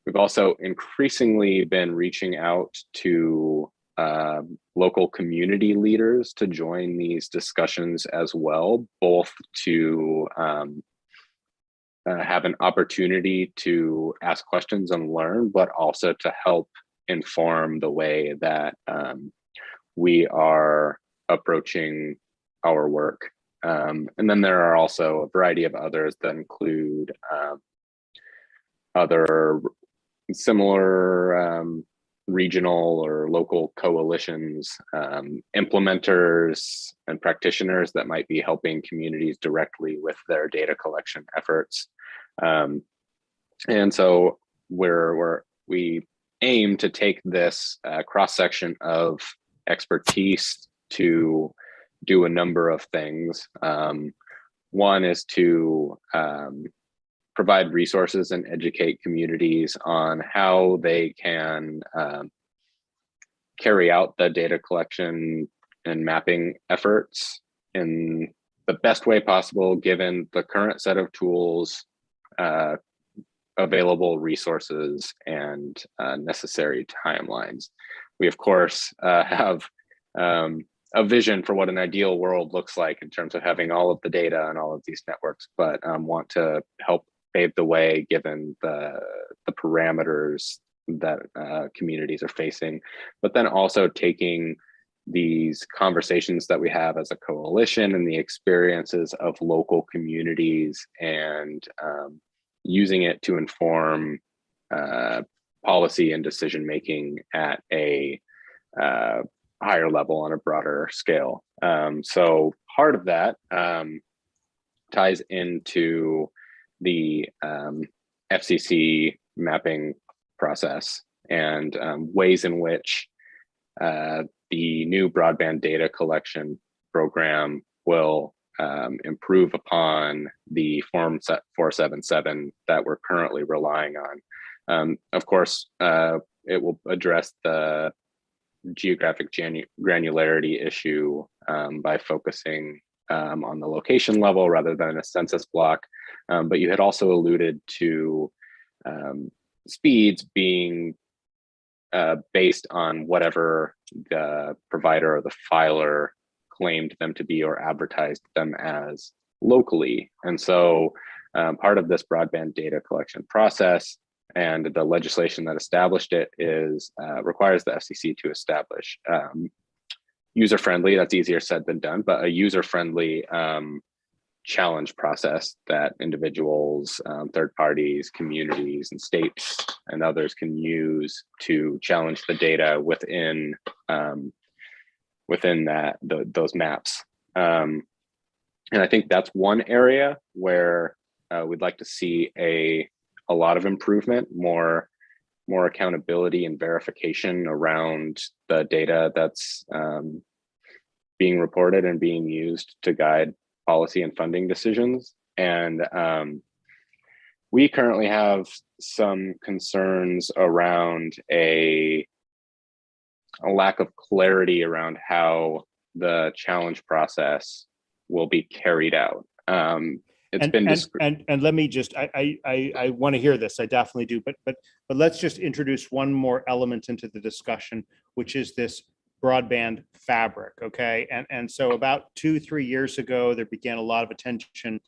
We've also increasingly been reaching out to local community leaders to join these discussions as well, both to have an opportunity to ask questions and learn, but also to help inform the way that we are approaching our work. And then there are also a variety of others that include other similar regional or local coalitions, implementers and practitioners that might be helping communities directly with their data collection efforts. And so we aim to take this cross-section of expertise to do a number of things. One is to provide resources and educate communities on how they can carry out the data collection and mapping efforts in the best way possible, given the current set of tools, available resources, and necessary timelines. We, of course, have a vision for what an ideal world looks like in terms of having all of the data and all of these networks, but want to help pave the way given the parameters that communities are facing, but then also taking these conversations that we have as a coalition and the experiences of local communities and using it to inform policy and decision making at a higher level on a broader scale. So part of that ties into the FCC mapping process and ways in which the new broadband data collection program will improve upon the Form 477 that we're currently relying on. Of course, it will address the geographic granularity issue by focusing on the location level rather than a census block. But you had also alluded to speeds being based on whatever the provider or the filer claimed them to be or advertised them as locally. And so part of this broadband data collection process and the legislation that established it is requires the FCC to establish user-friendly, that's easier said than done, but a user-friendly challenge process that individuals, third parties, communities, and states and others can use to challenge the data within those maps. And I think that's one area where we'd like to see a lot of improvement, more accountability and verification around the data that's being reported and being used to guide policy and funding decisions. And we currently have some concerns around a lack of clarity around how the challenge process will be carried out. And let me just, I want to hear this. I definitely do, but let's just introduce one more element into the discussion, which is this broadband fabric. Okay. And so about 2-3 years ago, there began a lot of attention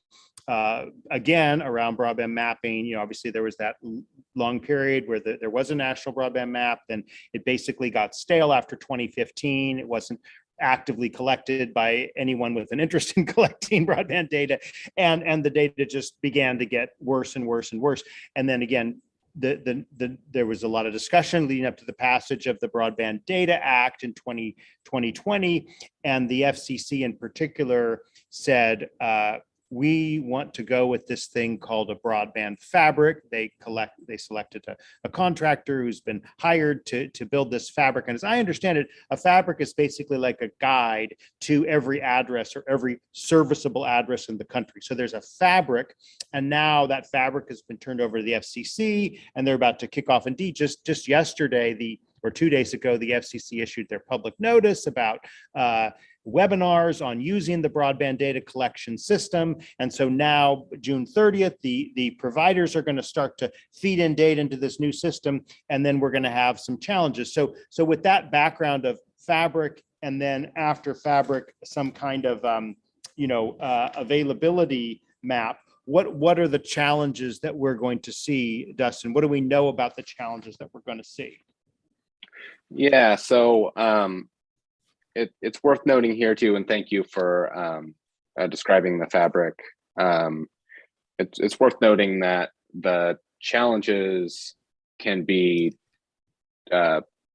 again around broadband mapping. You know, obviously there was that long period where there was a national broadband map, then it basically got stale after 2015. It wasn't actively collected by anyone with an interest in collecting broadband data, and the data just began to get worse and worse and worse. And then again, there was a lot of discussion leading up to the passage of the Broadband Data Act in 2020, and the FCC in particular said, we want to go with this thing called a broadband fabric. They selected a contractor who's been hired to build this fabric. And as I understand it, a fabric is basically like a guide to every address or every serviceable address in the country. So there's a fabric, and now that fabric has been turned over to the FCC, and they're about to kick off. Indeed, just yesterday, or 2 days ago, the FCC issued their public notice about webinars on using the broadband data collection system. And so now, June 30th, the providers are going to start to feed in data into this new system, and then we're going to have some challenges. So with that background of fabric, and then after fabric, some kind of availability map, what are the challenges that we're going to see, Dustin? What do we know about the challenges that we're going to see? Yeah, so it's worth noting here too, and thank you for describing the fabric. It's worth noting that the challenges can be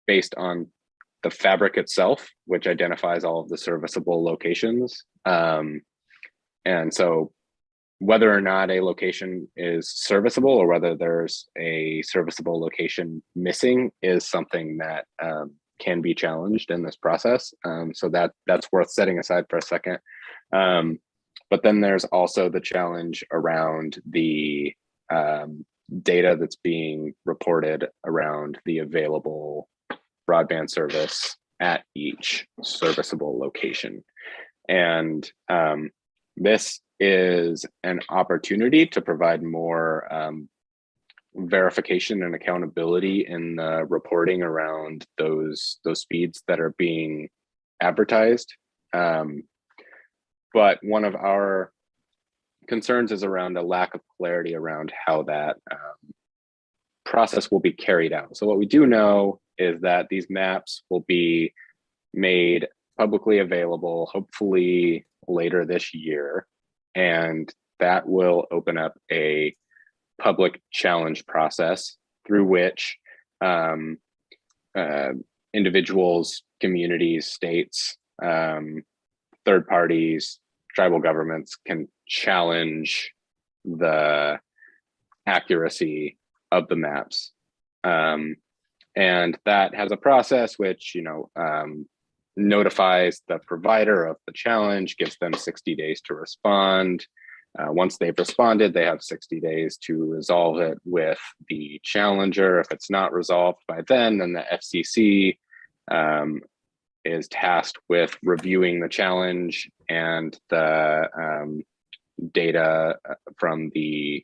based on the fabric itself, which identifies all of the serviceable locations. And so whether or not a location is serviceable, or whether there's a serviceable location missing, is something that can be challenged in this process. So that's worth setting aside for a second. But then there's also the challenge around the data that's being reported around the available broadband service at each serviceable location. And this is an opportunity to provide more verification and accountability in the reporting around those speeds that are being advertised. But one of our concerns is around a lack of clarity around how that process will be carried out. So what we do know is that these maps will be made publicly available, hopefully later this year, and that will open up a public challenge process through which individuals, communities, states, third parties, tribal governments can challenge the accuracy of the maps. And that has a process which, notifies the provider of the challenge, gives them 60 days to respond. Once they've responded, they have 60 days to resolve it with the challenger. If it's not resolved by then the FCC is tasked with reviewing the challenge and the data from the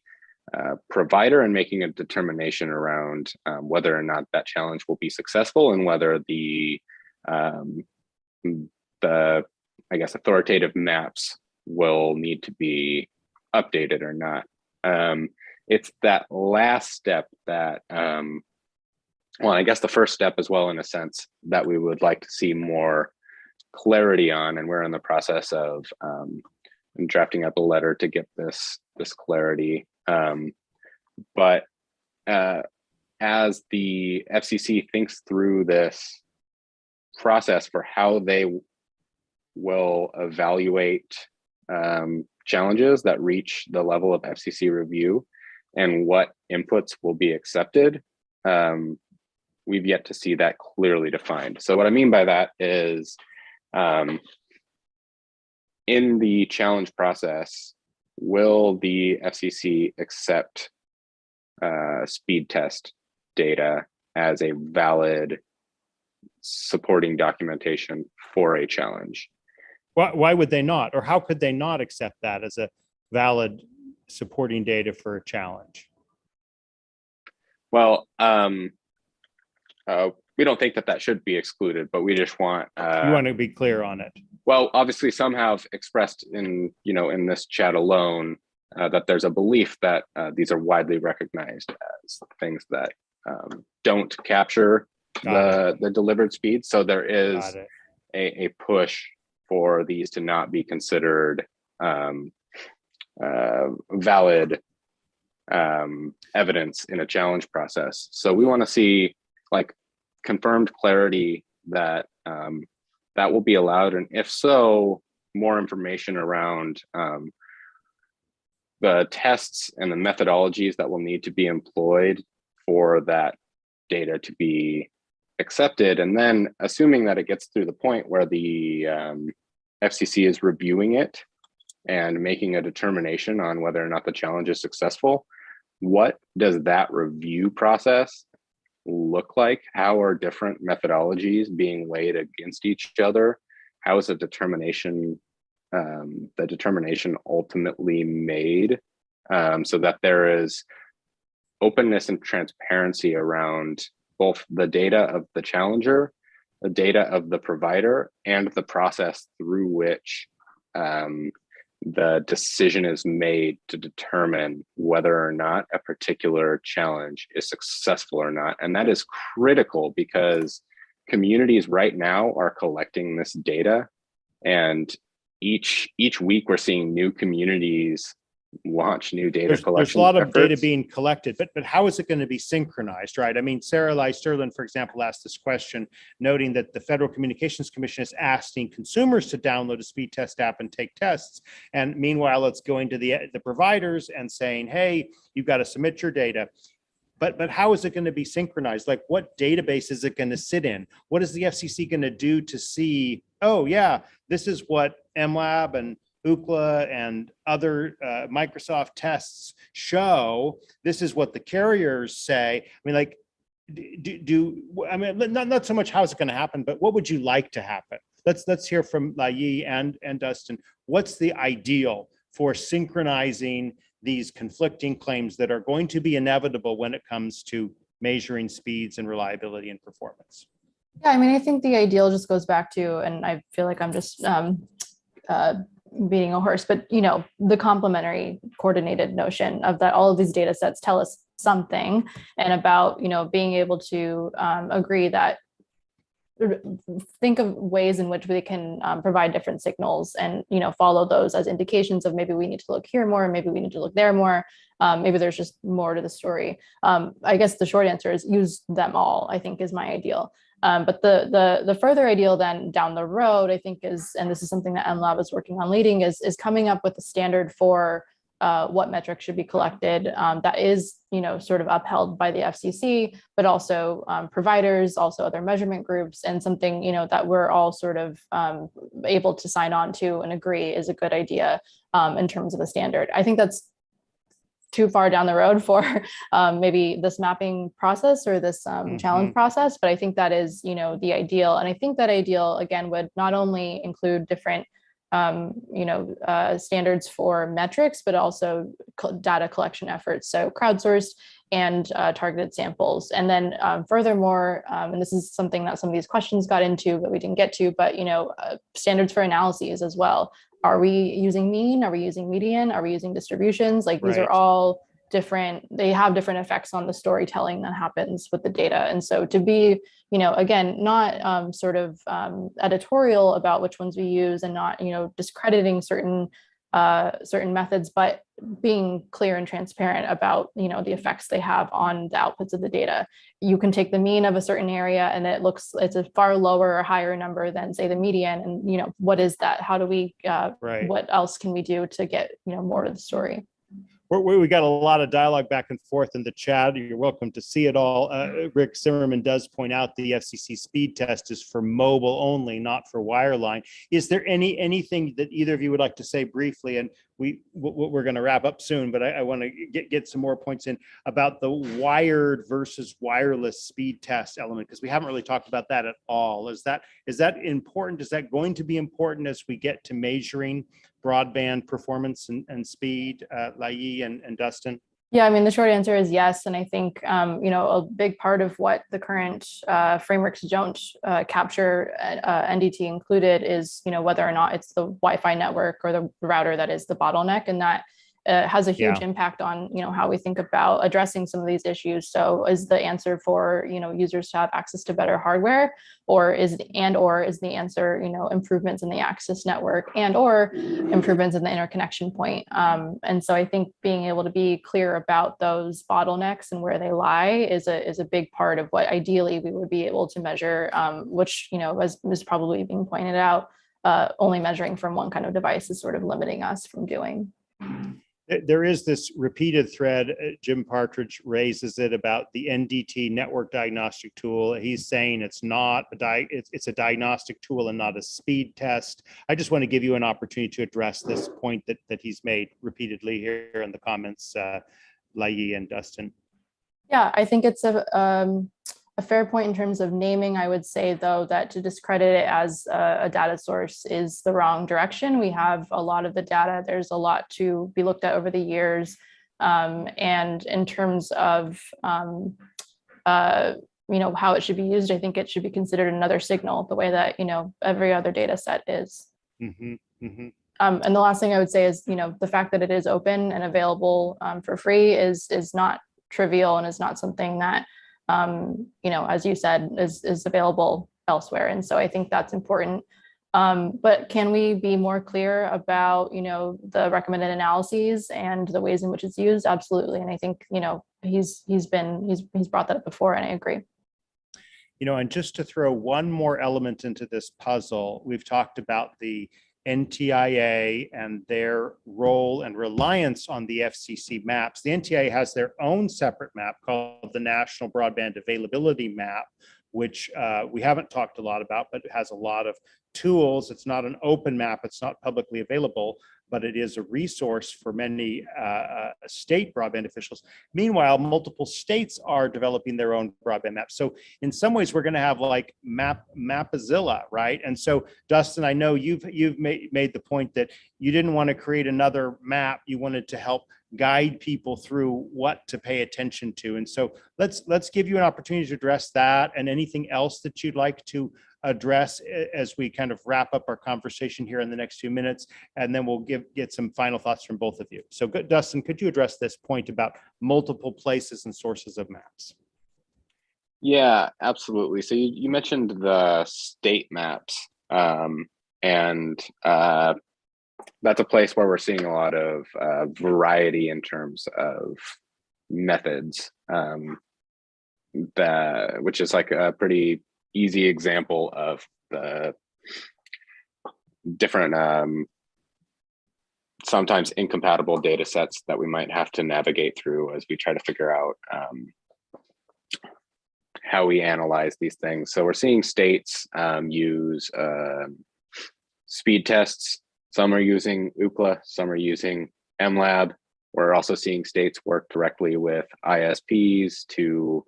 provider, and making a determination around whether or not that challenge will be successful, and whether the authoritative maps will need to be updated or not. It's that last step that, I guess the first step as well, in a sense, that we would like to see more clarity on, and we're in the process of drafting up a letter to get this clarity. But as the FCC thinks through this process for how they will evaluate challenges that reach the level of FCC review, and what inputs will be accepted, we've yet to see that clearly defined. So what I mean by that is, in the challenge process, will the FCC accept speed test data as a valid supporting documentation for a challenge? Why would they not? Or how could they not accept that as a valid supporting data for a challenge? Well, we don't think that should be excluded, but we just want... you want to be clear on it. Well, obviously some have expressed in this chat alone that there's a belief that these are widely recognized as things that don't capture the delivered speed. So there is a push for these to not be considered valid evidence in a challenge process. So we want to see confirmed clarity that that will be allowed, and if so, more information around the tests and the methodologies that will need to be employed for that data to be accepted. And then assuming that it gets through the point where the FCC is reviewing it and making a determination on whether or not the challenge is successful, what does that review process look like? How are different methodologies being weighed against each other? How is the determination ultimately made, so that there is openness and transparency around both the data of the challenger, the data of the provider, and the process through which the decision is made to determine whether or not a particular challenge is successful or not. And that is critical because communities right now are collecting this data, and each week we're seeing new communities launch new data collection There's a lot of efforts. data being collected, but how is it going to be synchronized, right? I mean, Sarah Lai Sterlin, for example, asked this question, noting that the Federal Communications Commission is asking consumers to download a speed test app and take tests. And meanwhile, it's going to the providers and saying, hey, you've got to submit your data. But how is it going to be synchronized? Like, what database is it going to sit in? What is the FCC going to do to see, oh, yeah, this is what MLab and Ookla and other Microsoft tests show. This is what the carriers say. I mean, like, I mean, not so much how is it going to happen, but what would you like to happen? Let's hear from Lai and Dustin. What's the ideal for synchronizing these conflicting claims that are going to be inevitable when it comes to measuring speeds and reliability and performance? Yeah, I mean, I think the ideal just goes back to, and I feel like I'm just beating a horse, but the complementary coordinated notion of that all of these data sets tell us something, and about being able to agree that, think of ways in which we can provide different signals and follow those as indications of maybe we need to look here more, maybe we need to look there more, maybe there's just more to the story. I guess the short answer is use them all, I think, is my ideal. But the further ideal then down the road, I think, is, and this is something that MLab is working on leading, is coming up with a standard for what metrics should be collected that is, sort of upheld by the FCC, but also providers, also other measurement groups, and something, that we're all sort of able to sign on to and agree is a good idea in terms of a standard. I think that's too far down the road for maybe this mapping process or this challenge process, but I think that is, the ideal. And I think that ideal, again, would not only include different standards for metrics, but also data collection efforts. So crowdsourced and targeted samples. And then furthermore, and this is something that some of these questions got into, but we didn't get to, but, standards for analyses as well. Are we using mean? Are we using median? Are we using distributions? Like, these are all different, they have different effects on the storytelling that happens with the data. And so to be, again, not sort of editorial about which ones we use, and not, discrediting certain methods, but being clear and transparent about, the effects they have on the outputs of the data. You can take the mean of a certain area and it's a far lower or higher number than, say, the median. And, what is that? How do we, what else can we do to get, more to the story? We got a lot of dialogue back and forth in the chat. You're welcome to see it all. Rick Zimmerman does point out the FCC speed test is for mobile only, not for wireline. Is there anything that either of you would like to say briefly? And we're going to wrap up soon, but I want to get some more points in about the wired versus wireless speed test element, because we haven't really talked about that at all. Is that important? Is that going to be important as we get to measuring broadband performance and speed, Lai and Dustin? Yeah, I mean, the short answer is yes. And I think, a big part of what the current frameworks don't capture, NDT included, is, whether or not it's the Wi-Fi network or the router that is the bottleneck. And that has a huge impact on, how we think about addressing some of these issues. So is the answer for, users to have access to better hardware, or is the answer, improvements in the access network or improvements in the interconnection point? And so I think being able to be clear about those bottlenecks and where they lie is a big part of what ideally we would be able to measure, which, as is probably being pointed out, only measuring from one kind of device is sort of limiting us from doing. There is this repeated thread. Jim Partridge raises it about the NDT network diagnostic tool. He's saying it's not it's a diagnostic tool and not a speed test. I just want to give you an opportunity to address this point that he's made repeatedly here in the comments, Lai and Dustin. Yeah, I think it's a fair point in terms of naming. I would say, though, that to discredit it as a data source is the wrong direction. We have a lot of the data. There's a lot to be looked at over the years. And in terms of, how it should be used, I think it should be considered another signal, the way that, every other data set is. Mm-hmm, mm-hmm. And the last thing I would say is, the fact that it is open and available for free is not trivial and is not something that as you said, is available elsewhere. And so I think that's important. But can we be more clear about, the recommended analyses and the ways in which it's used? Absolutely. And I think, he's brought that up before, and I agree. And just to throw one more element into this puzzle, we've talked about the NTIA and their role and reliance on the FCC maps. The NTIA has their own separate map called the National Broadband Availability Map, which we haven't talked a lot about, but it has a lot of tools. It's not an open map. It's not publicly available, but it is a resource for many state broadband officials. Meanwhile, multiple states are developing their own broadband maps. So in some ways, we're going to have like Mapazilla, right? And so, Dustin, I know you've made the point that you didn't want to create another map. You wanted to help guide people through what to pay attention to. And so let's give you an opportunity to address that and anything else that you'd like to address as we kind of wrap up our conversation here in the next few minutes, and then we'll get some final thoughts from both of you. So Dustin, could you address this point about multiple places and sources of maps? Yeah, absolutely. So you mentioned the state maps, and that's a place where we're seeing a lot of variety in terms of methods, which is like a pretty easy example of the different, sometimes incompatible data sets that we might have to navigate through as we try to figure out how we analyze these things. So we're seeing states use speed tests. Some are using Ookla, some are using MLab. We're also seeing states work directly with ISPs to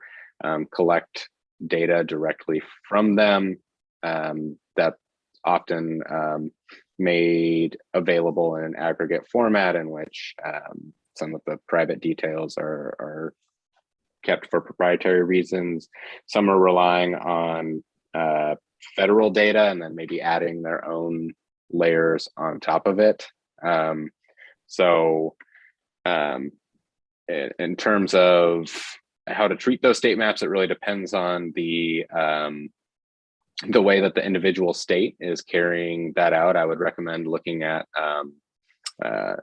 collect data directly from them. That's often made available in an aggregate format in which some of the private details are kept for proprietary reasons. Some are relying on federal data and then maybe adding their own layers on top of it. In terms of how to treat those state maps, it really depends on the way that the individual state is carrying that out. I would recommend looking at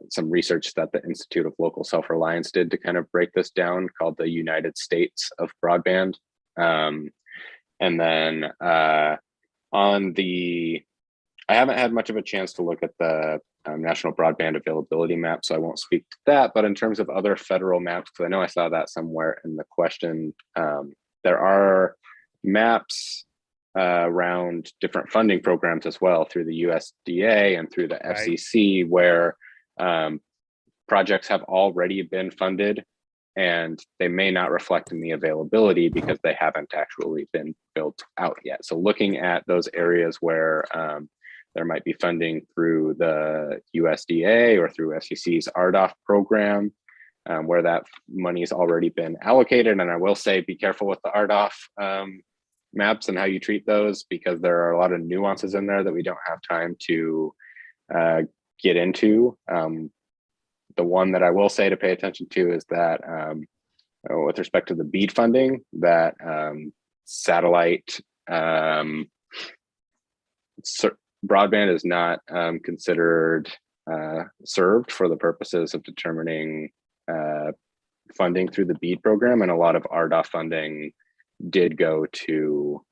some research that the Institute of Local Self-Reliance did to kind of break this down, called the United States of Broadband. And then I haven't had much of a chance to look at the National Broadband Availability Map, so I won't speak to that. But in terms of other federal maps, because I know I saw that somewhere in the question, there are maps around different funding programs as well through the USDA and through the FCC, where projects have already been funded and they may not reflect in the availability because they haven't actually been built out yet. So looking at those areas where there might be funding through the USDA or through FCC's RDOF program, where that money has already been allocated. And I will say, be careful with the RDOF maps and how you treat those, because there are a lot of nuances in there that we don't have time to get into. The one that I will say to pay attention to is that with respect to the BEAD funding, that satellite broadband is not considered served for the purposes of determining funding through the BEAD program, and a lot of RDOF funding did go to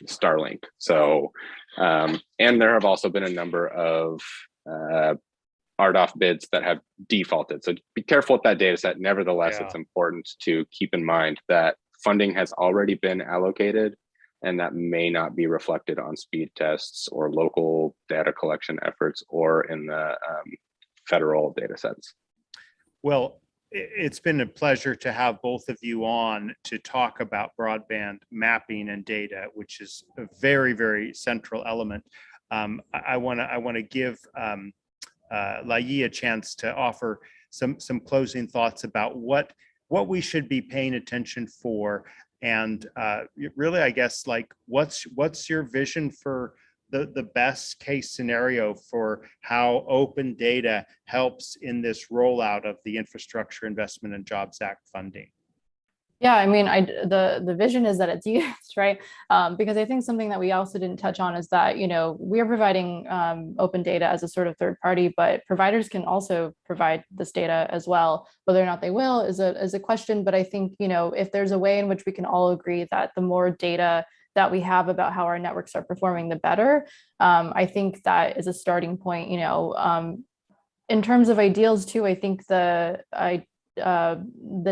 Starlink. So, and there have also been a number of RDOF bids that have defaulted. So be careful with that data set. Nevertheless, Yeah. it's important to keep in mind that funding has already been allocated, and that may not be reflected on speed tests or local data collection efforts or in the federal data sets. Well, it's been a pleasure to have both of you on to talk about broadband mapping and data, which is a very, very central element. I want to give Lai a chance to offer some closing thoughts about what we should be paying attention for, and really, I guess, like what's your vision for the best case scenario for how open data helps in this rollout of the Infrastructure Investment and Jobs Act funding? Yeah, I mean, the vision is that it's used, right? Because I think something that we also didn't touch on is that, you know, we are providing open data as a sort of third party, but providers can also provide this data as well. Whether or not they will is a question, but I think, you know, if there's a way in which we can all agree that the more data that we have about how our networks are performing, the better. I think that is a starting point, you know. In terms of ideals too, I think the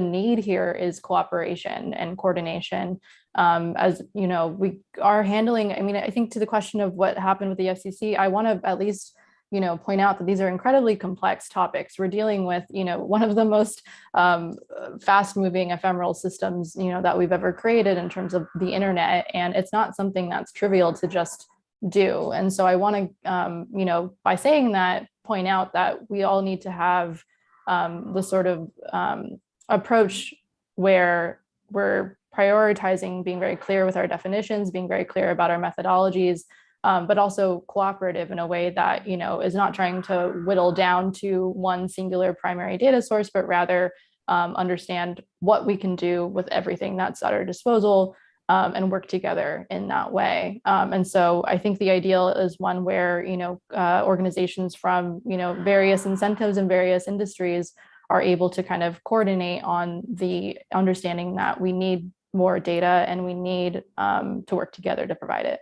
need here is cooperation and coordination. As you know, we are handling, I mean, I think to the question of what happened with the FCC, I want to at least, you know, point out that these are incredibly complex topics. We're dealing with, you know, one of the most fast moving ephemeral systems, you know, that we've ever created in terms of the internet. And it's not something that's trivial to just do. And so I want to, you know, by saying that, point out that we all need to have the sort of approach where we're prioritizing being very clear with our definitions, being very clear about our methodologies, but also cooperative in a way that, you know, is not trying to whittle down to one singular primary data source, but rather understand what we can do with everything that's at our disposal, and work together in that way. And so I think the ideal is one where, you know, organizations from, you know, various incentives and various industries are able to kind of coordinate on the understanding that we need more data and we need to work together to provide it.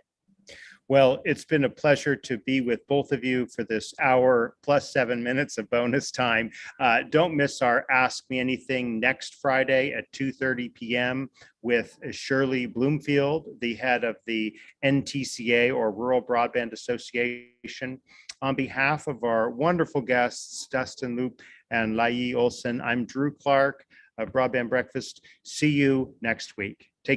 Well, it's been a pleasure to be with both of you for this hour plus 7 minutes of bonus time. Don't miss our Ask Me Anything next Friday at 2:30 p.m. with Shirley Bloomfield, the head of the NTCA, or Rural Broadband Association. On behalf of our wonderful guests, Dustin, Loup, and Ohlsen, I'm Drew Clark of Broadband Breakfast. See you next week.